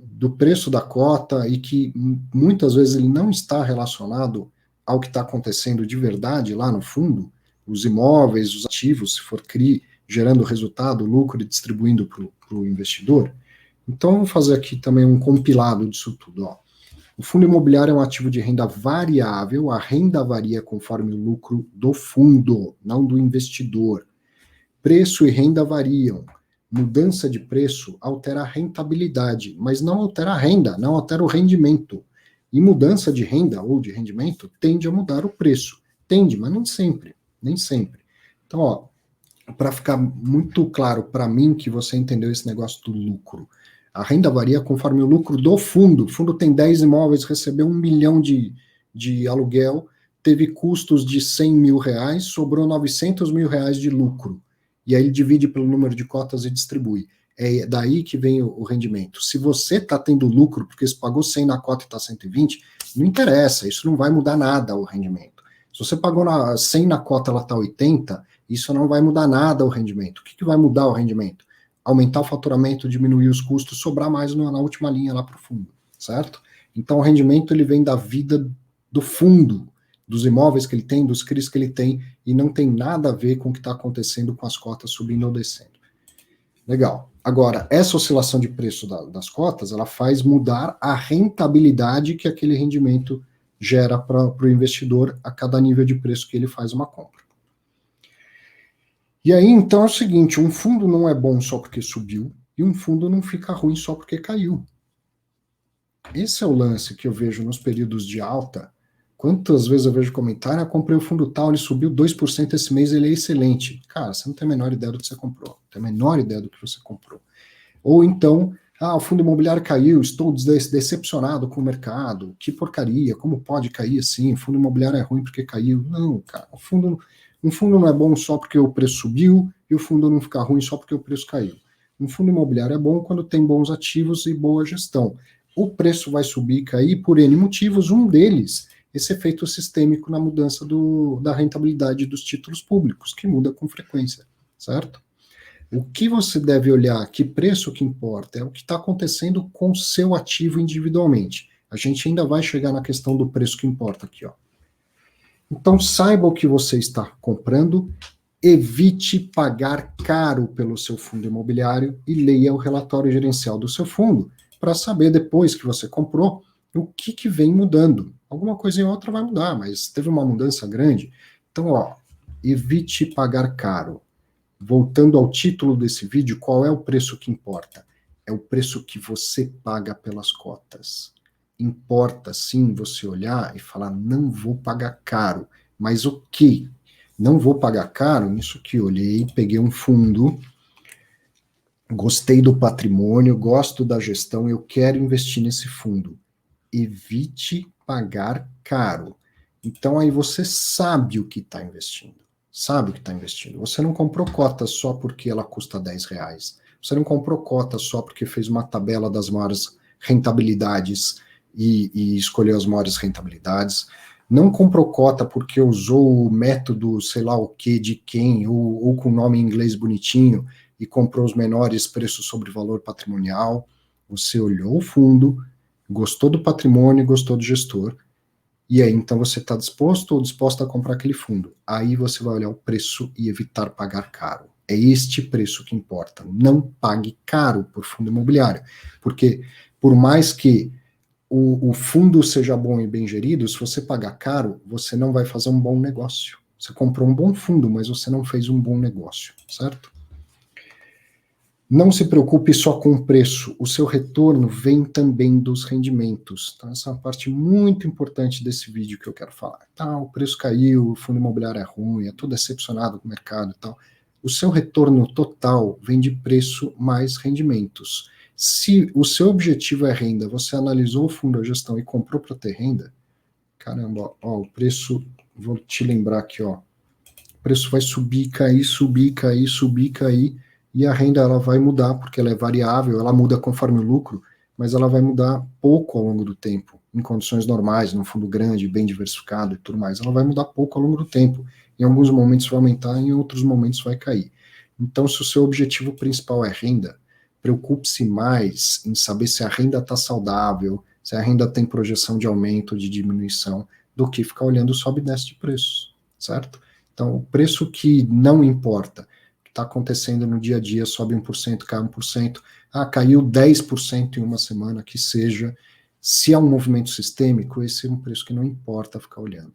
do preço da cota e que muitas vezes ele não está relacionado ao que está acontecendo de verdade lá no fundo, os imóveis, os ativos, se for CRI, gerando resultado, lucro e distribuindo para o investidor? Então, vou fazer aqui também um compilado disso tudo. Ó. O fundo imobiliário é um ativo de renda variável, a renda varia conforme o lucro do fundo, não do investidor. Preço e renda variam. Mudança de preço altera a rentabilidade, mas não altera a renda, não altera o rendimento. E mudança de renda ou de rendimento tende a mudar o preço. Tende, mas nem sempre, nem sempre. Então, ó, para ficar muito claro para mim que você entendeu esse negócio do lucro, a renda varia conforme o lucro do fundo. O fundo tem 10 imóveis, recebeu 1 milhão de aluguel, teve custos de 100 mil reais, sobrou 900 mil reais de lucro. E aí ele divide pelo número de cotas e distribui. É daí que vem o rendimento. Se você está tendo lucro porque você pagou 100 na cota e está 120, não interessa, isso não vai mudar nada o rendimento. Se você pagou 100 na cota, ela está 80, isso não vai mudar nada o rendimento. O que vai mudar o rendimento? Aumentar o faturamento, diminuir os custos, sobrar mais na última linha lá para o fundo, certo? Então o rendimento ele vem da vida do fundo, dos imóveis que ele tem, dos CRIs que ele tem, e não tem nada a ver com o que está acontecendo com as cotas subindo ou descendo. Legal. Agora, essa oscilação de preço das cotas, ela faz mudar a rentabilidade que aquele rendimento gera para o investidor a cada nível de preço que ele faz uma compra. E aí, então, é o seguinte, um fundo não é bom só porque subiu, e um fundo não fica ruim só porque caiu. Esse é o lance que eu vejo nos períodos de alta. Quantas vezes eu vejo comentário, comprei o fundo tal, ele subiu 2% esse mês, ele é excelente. Cara, você não tem a menor ideia do que você comprou. Não tem a menor ideia do que você comprou. Ou então, o fundo imobiliário caiu, estou decepcionado com o mercado, que porcaria, como pode cair assim? O fundo imobiliário é ruim porque caiu. Não, cara, um fundo não é bom só porque o preço subiu, e o fundo não ficar ruim só porque o preço caiu. Um fundo imobiliário é bom quando tem bons ativos e boa gestão. O preço vai subir e cair por N motivos, um deles, esse efeito sistêmico na mudança da rentabilidade dos títulos públicos, que muda com frequência, certo? O que você deve olhar, que preço que importa, é o que está acontecendo com o seu ativo individualmente. A gente ainda vai chegar na questão do preço que importa aqui, ó. Então, saiba o que você está comprando, evite pagar caro pelo seu fundo imobiliário e leia o relatório gerencial do seu fundo para saber depois que você comprou o que vem mudando. Alguma coisa em outra vai mudar, mas teve uma mudança grande. Então, ó, evite pagar caro. Voltando ao título desse vídeo, qual é o preço que importa? É o preço que você paga pelas cotas. Importa sim você olhar e falar, não vou pagar caro. Mas o que? Não vou pagar caro? Nisso que olhei, peguei um fundo, gostei do patrimônio, gosto da gestão, eu quero investir nesse fundo. Evite pagar caro. Então aí você sabe o que está investindo. Sabe o que está investindo. Você não comprou cota só porque ela custa R$10. Você não comprou cota só porque fez uma tabela das maiores rentabilidades e escolheu as maiores rentabilidades. Não comprou cota porque usou o método, sei lá o que, de quem, ou com nome em inglês bonitinho, e comprou os menores preços sobre valor patrimonial. Você olhou o fundo, gostou do patrimônio, gostou do gestor, e aí então você está disposto ou disposta a comprar aquele fundo. Aí você vai olhar o preço e evitar pagar caro. É este preço que importa. Não pague caro por fundo imobiliário, porque por mais que o fundo seja bom e bem gerido, se você pagar caro, você não vai fazer um bom negócio. Você comprou um bom fundo, mas você não fez um bom negócio, certo? Não se preocupe só com o preço, o seu retorno vem também dos rendimentos. Então, essa é uma parte muito importante desse vídeo que eu quero falar. Tá, o preço caiu, o fundo imobiliário é ruim, é tudo decepcionado com o mercado e tal. O seu retorno total vem de preço mais rendimentos. Se o seu objetivo é renda, você analisou o fundo, a gestão e comprou para ter renda, caramba, ó, o preço, vou te lembrar aqui, ó, o preço vai subir, cair, subir, cair, subir, cair, e a renda ela vai mudar, porque ela é variável, ela muda conforme o lucro, mas ela vai mudar pouco ao longo do tempo, em condições normais, num fundo grande, bem diversificado e tudo mais, ela vai mudar pouco ao longo do tempo. Em alguns momentos vai aumentar, em outros momentos vai cair. Então, se o seu objetivo principal é renda, preocupe-se mais em saber se a renda está saudável, se a renda tem projeção de aumento ou de diminuição, do que ficar olhando sobe e desce de preços, certo? Então, o preço que não importa, que está acontecendo no dia a dia, sobe 1%, cai 1%, caiu 10% em uma semana, que seja, se é um movimento sistêmico, esse é um preço que não importa ficar olhando.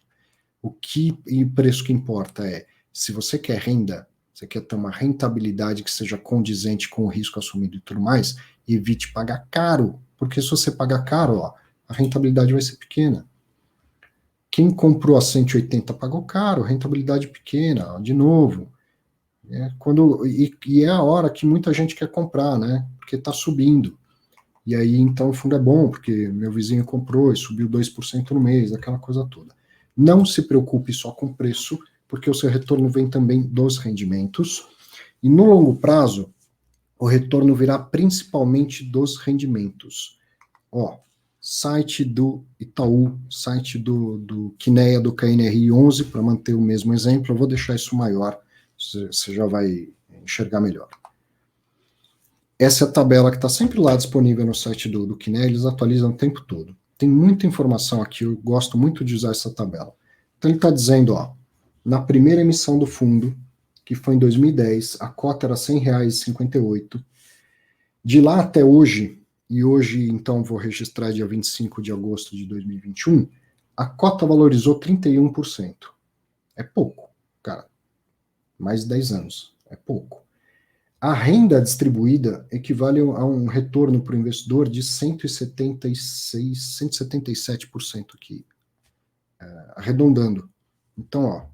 O preço que importa é, se você quer renda, você quer ter uma rentabilidade que seja condizente com o risco assumido e tudo mais, evite pagar caro, porque se você pagar caro, ó, a rentabilidade vai ser pequena. Quem comprou a 180 pagou caro, rentabilidade pequena, ó, de novo. E é a hora que muita gente quer comprar, né? Porque está subindo. E aí, então, o fundo é bom, porque meu vizinho comprou e subiu 2% no mês, aquela coisa toda. Não se preocupe só com o preço, porque o seu retorno vem também dos rendimentos. E no longo prazo, o retorno virá principalmente dos rendimentos. Ó, site do Itaú, site do Kinea, do KNRI 11, para manter o mesmo exemplo, eu vou deixar isso maior, você já vai enxergar melhor. Essa é a tabela que está sempre lá disponível no site do Kinea, eles atualizam o tempo todo. Tem muita informação aqui, eu gosto muito de usar essa tabela. Então ele está dizendo, ó, na primeira emissão do fundo, que foi em 2010, a cota era R$100,58. De lá até hoje, e hoje então vou registrar dia 25 de agosto de 2021, a cota valorizou 31%. É pouco, cara. Mais de 10 anos. É pouco. A renda distribuída equivale a um retorno para o investidor de 177% aqui, arredondando. Então, ó,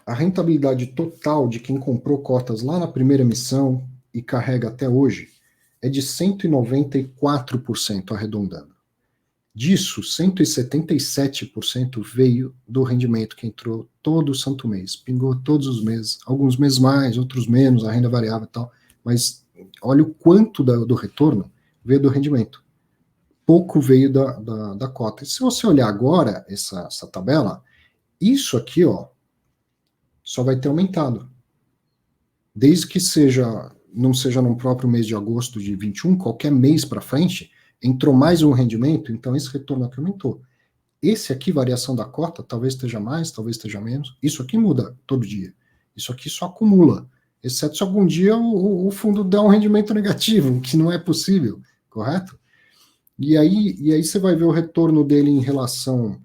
a rentabilidade total de quem comprou cotas lá na primeira emissão e carrega até hoje é de 194%, arredondando. Disso, 177% veio do rendimento que entrou todo santo mês, pingou todos os meses, alguns meses mais, outros menos, a renda variável e tal, mas olha o quanto do retorno veio do rendimento. Pouco veio da cota. E se você olhar agora essa tabela, isso aqui, ó, só vai ter aumentado. Desde que não seja no próprio mês de agosto de 21, qualquer mês para frente, entrou mais um rendimento, então esse retorno aqui aumentou. Esse aqui, variação da cota, talvez esteja mais, talvez esteja menos. Isso aqui muda todo dia. Isso aqui só acumula. Exceto se algum dia o fundo der um rendimento negativo, que não é possível, correto? E aí você vai ver o retorno dele em relação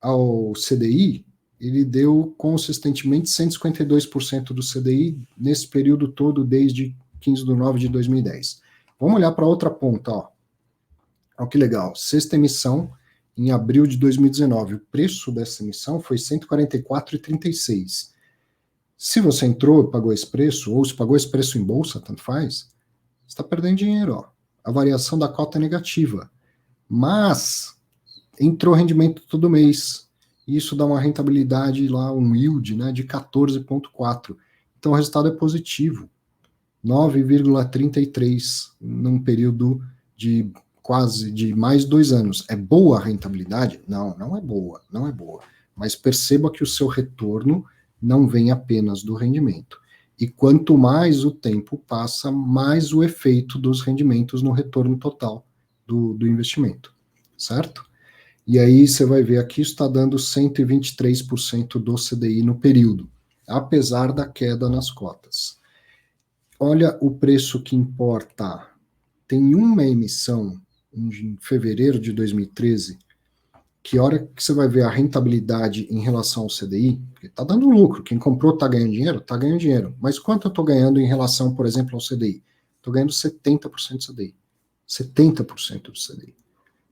ao CDI, ele deu consistentemente 152% do CDI nesse período todo, desde 15/9/2010. Vamos olhar para outra ponta, ó. Olha que legal, sexta emissão em abril de 2019. O preço dessa emissão foi R$ 144,36. Se você entrou e pagou esse preço, ou se pagou esse preço em bolsa, tanto faz, você está perdendo dinheiro, ó. A variação da cota é negativa. Mas entrou rendimento todo mês. E isso dá uma rentabilidade lá, um yield, né, de 14,4. Então o resultado é positivo. 9,33 num período de quase de mais 2 anos. É boa a rentabilidade? Não, não é boa, não é boa. Mas perceba que o seu retorno não vem apenas do rendimento. E quanto mais o tempo passa, mais o efeito dos rendimentos no retorno total do investimento, certo? E aí você vai ver aqui, está dando 123% do CDI no período, apesar da queda nas cotas. Olha o preço que importa. Tem uma emissão em fevereiro de 2013, que hora que você vai ver a rentabilidade em relação ao CDI, porque está dando lucro, quem comprou está ganhando dinheiro? Está ganhando dinheiro. Mas quanto eu estou ganhando em relação, por exemplo, ao CDI? Estou ganhando 70% do CDI. 70% do CDI.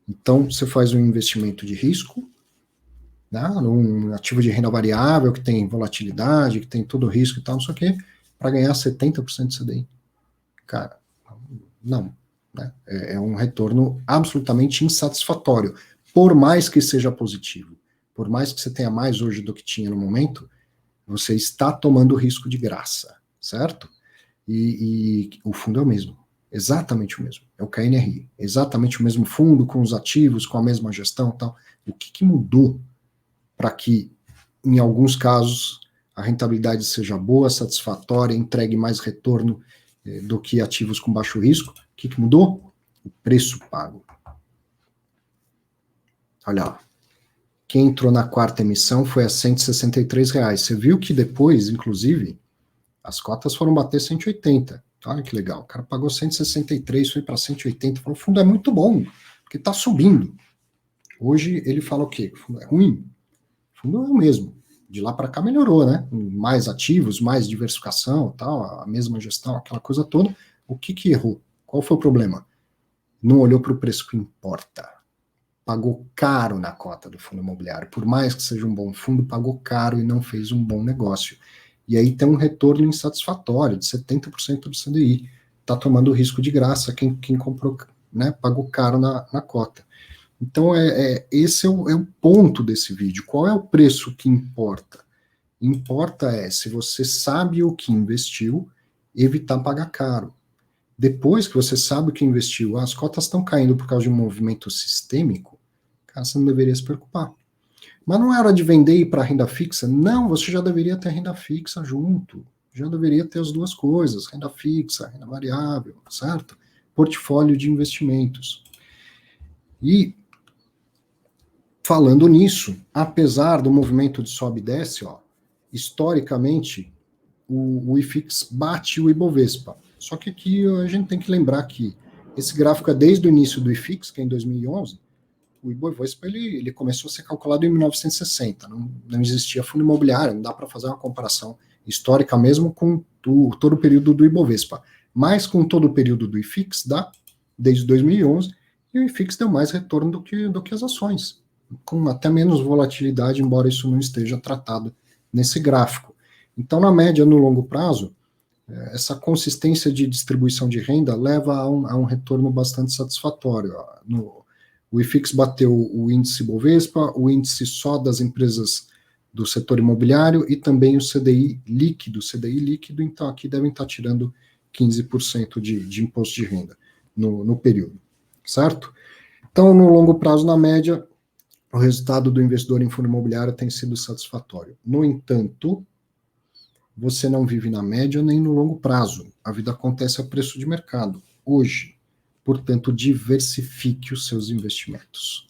Então, você faz um investimento de risco, né, num ativo de renda variável, que tem volatilidade, que tem todo o risco e tal, não sei o quê, para ganhar 70% do CDI. Cara, não. Né? É um retorno absolutamente insatisfatório, por mais que seja positivo. Por mais que você tenha mais hoje do que tinha no momento, você está tomando risco de graça, certo? E o fundo é o mesmo. Exatamente o mesmo. É o KNRI. Exatamente o mesmo fundo, com os ativos, com a mesma gestão e tal. O que mudou para que, em alguns casos, a rentabilidade seja boa, satisfatória, entregue mais retorno do que ativos com baixo risco? O que mudou? O preço pago. Olha lá. Quem entrou na quarta emissão foi a R$ 163. Você viu que depois, inclusive, as cotas foram bater 180. Olha que legal. O cara pagou 163, foi para 180. Falou, o fundo é muito bom, porque está subindo. Hoje ele fala o quê? O fundo é ruim. O fundo é o mesmo. De lá para cá melhorou, né? Mais ativos, mais diversificação, tal, a mesma gestão, aquela coisa toda. O que errou? Qual foi o problema? Não olhou para o preço que importa. Pagou caro na cota do fundo imobiliário. Por mais que seja um bom fundo, pagou caro e não fez um bom negócio. E aí tem um retorno insatisfatório de 70% do CDI. Está tomando risco de graça quem comprou, né, pagou caro na cota. Então, esse é o ponto desse vídeo. Qual é o preço que importa? Importa se você sabe o que investiu, evitar pagar caro. Depois que você sabe o que investiu, as cotas estão caindo por causa de um movimento sistêmico, cara, você não deveria se preocupar. Mas não é hora de vender e ir para renda fixa? Não, você já deveria ter renda fixa junto. Já deveria ter as duas coisas, renda fixa, renda variável, certo? Portfólio de investimentos. E, falando nisso, apesar do movimento de sobe e desce, ó, historicamente, o IFIX bate o Ibovespa. Só que aqui a gente tem que lembrar que esse gráfico é desde o início do IFIX, que é em 2011, o Ibovespa ele começou a ser calculado em 1960, não existia fundo imobiliário, não dá para fazer uma comparação histórica mesmo com todo o período do Ibovespa, mas com todo o período do IFIX, dá desde 2011, e o IFIX deu mais retorno do que as ações, com até menos volatilidade, embora isso não esteja tratado nesse gráfico. Então, na média, no longo prazo, essa consistência de distribuição de renda leva a um retorno bastante satisfatório. O IFIX bateu o índice Bovespa, o índice só das empresas do setor imobiliário e também o CDI líquido. CDI líquido, então aqui devem estar tirando 15% de imposto de renda no período, certo? Então, no longo prazo, na média, o resultado do investidor em fundo imobiliário tem sido satisfatório. No entanto, você não vive na média nem no longo prazo. A vida acontece a preço de mercado, hoje. Portanto, diversifique os seus investimentos.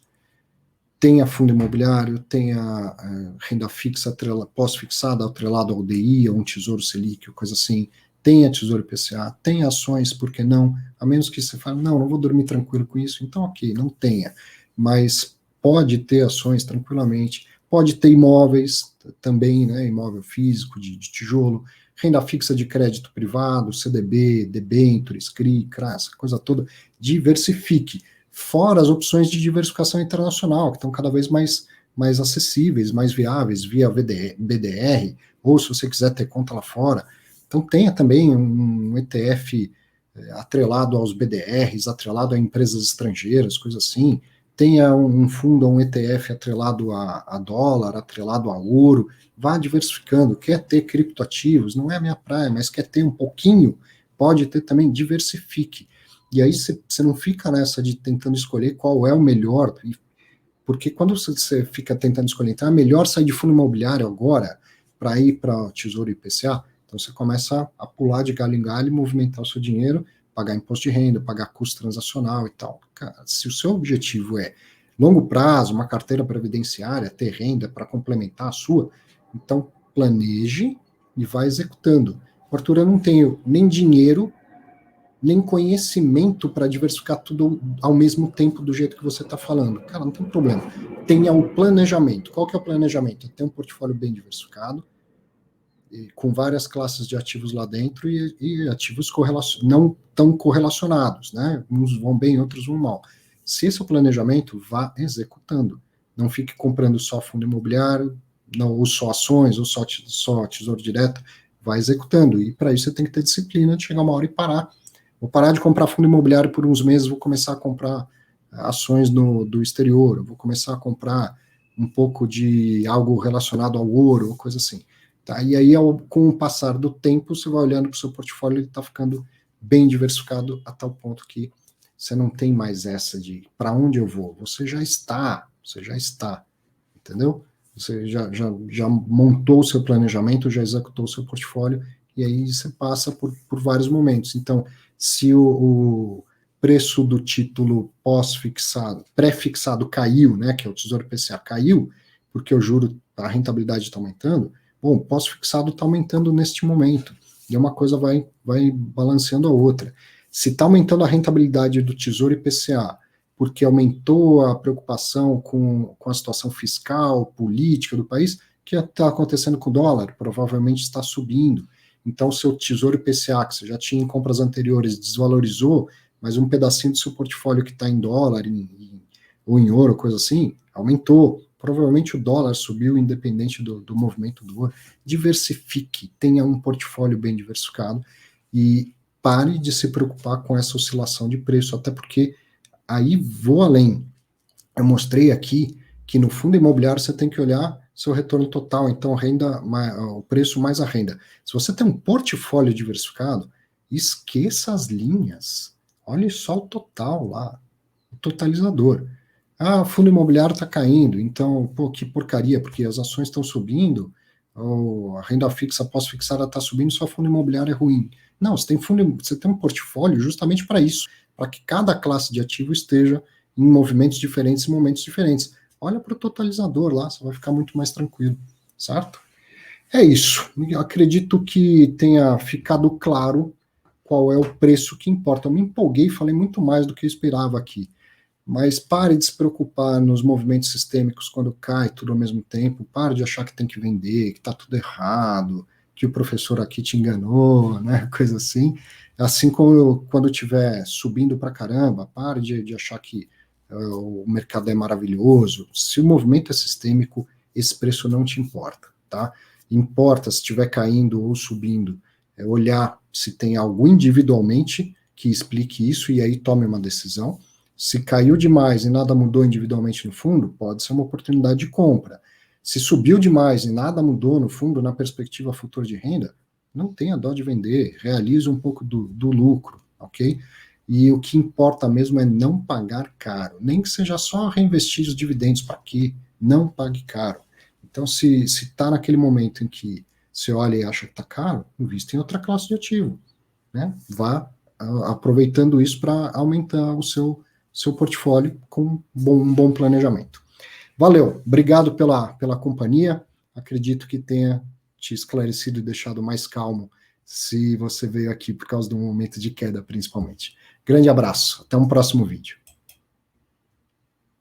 Tenha fundo imobiliário, tenha renda fixa, pós-fixada, atrelado ao DI, a um tesouro Selic, coisa assim. Tenha tesouro IPCA, tenha ações, por que não? A menos que você fale, não vou dormir tranquilo com isso. Então, ok, não tenha. Mas pode ter ações tranquilamente. Pode ter imóveis também, né? Imóvel físico, de tijolo. Renda fixa de crédito privado, CDB, debêntures, CRI, CRA, essa coisa toda. Diversifique. Fora as opções de diversificação internacional, que estão cada vez mais acessíveis, mais viáveis, via BDR, ou se você quiser ter conta lá fora. Então tenha também um ETF atrelado aos BDRs, atrelado a empresas estrangeiras, coisas assim. Tenha um fundo ou um ETF atrelado a dólar, atrelado a ouro. Vá diversificando. Quer ter criptoativos? Não é a minha praia, mas quer ter um pouquinho? Pode ter também, diversifique. E aí você não fica nessa de tentando escolher qual é o melhor, porque quando você fica tentando escolher, então é melhor sair de fundo imobiliário agora para ir para o Tesouro IPCA, então você começa a pular de galho em galho, movimentar o seu dinheiro, pagar imposto de renda, pagar custo transacional e tal. Cara, se o seu objetivo é longo prazo, uma carteira previdenciária, ter renda para complementar a sua, então planeje e vá executando. Arthur, eu não tenho nem dinheiro nem conhecimento para diversificar tudo ao mesmo tempo do jeito que você está falando. Cara, não tem problema. Tenha o planejamento. Qual que é o planejamento? Ter um portfólio bem diversificado, com várias classes de ativos lá dentro e ativos não tão correlacionados, né? Uns vão bem, outros vão mal. Se esse é o planejamento, vá executando. Não fique comprando só fundo imobiliário, não, ou só ações, ou só tesouro direto. Vá executando. E para isso você tem que ter disciplina de chegar uma hora e parar. Vou parar de comprar fundo imobiliário por uns meses, vou começar a comprar ações do exterior, eu vou começar a comprar um pouco de algo relacionado ao ouro, ou coisa assim. Tá? E aí, com o passar do tempo, você vai olhando para o seu portfólio, ele está ficando bem diversificado a tal ponto que você não tem mais essa de para onde eu vou. Você já está, entendeu? Você já montou o seu planejamento, já executou o seu portfólio, e aí você passa por vários momentos. Então, se o preço do título pós-fixado, pré-fixado caiu, né, que é o Tesouro IPCA, caiu, porque o juro, a rentabilidade está aumentando, bom, pós-fixado está aumentando neste momento, e uma coisa vai balanceando a outra. Se está aumentando a rentabilidade do Tesouro IPCA, porque aumentou a preocupação com a situação fiscal, política do país, que está acontecendo com o dólar, provavelmente está subindo. Então, o seu Tesouro IPCA, que você já tinha em compras anteriores, desvalorizou, mas um pedacinho do seu portfólio que está em dólar ou em ouro, coisa assim, aumentou. Provavelmente o dólar subiu independente do movimento do ouro. Diversifique, tenha um portfólio bem diversificado e pare de se preocupar com essa oscilação de preço, até porque aí vou além. Eu mostrei aqui que no fundo imobiliário você tem que olhar seu retorno total, então o preço mais a renda. Se você tem um portfólio diversificado, esqueça as linhas. Olhe só o total lá, o totalizador. Ah, o fundo imobiliário está caindo, então, pô, que porcaria, porque as ações estão subindo, ou a renda fixa pós-fixada está subindo, só fundo imobiliário é ruim. Não, você tem um portfólio justamente para isso, para que cada classe de ativo esteja em movimentos diferentes e momentos diferentes. Olha para o totalizador lá, você vai ficar muito mais tranquilo, certo? É isso. Eu acredito que tenha ficado claro qual é o preço que importa. Eu me empolguei, falei muito mais do que eu esperava aqui. Mas pare de se preocupar nos movimentos sistêmicos quando cai tudo ao mesmo tempo. Pare de achar que tem que vender, que está tudo errado, que o professor aqui te enganou, né? Coisa assim. Assim como quando estiver subindo para caramba, pare de achar que o mercado é maravilhoso. Se o movimento é sistêmico, esse preço não te importa, tá? Importa se estiver caindo ou subindo, olhar se tem algo individualmente que explique isso e aí tome uma decisão. Se caiu demais e nada mudou individualmente no fundo, pode ser uma oportunidade de compra. Se subiu demais e nada mudou no fundo, na perspectiva futura de renda, não tenha dó de vender, realize um pouco do lucro, ok? E o que importa mesmo é não pagar caro, nem que seja só reinvestir os dividendos. Para quê? Não pague caro. Então, se está naquele momento em que você olha e acha que está caro, invista em outra classe de ativo, né? Vá aproveitando isso para aumentar o seu portfólio com um bom planejamento. Valeu, obrigado pela companhia. Acredito que tenha te esclarecido e deixado mais calmo se você veio aqui por causa do momento de queda, principalmente. Grande abraço, até um próximo vídeo.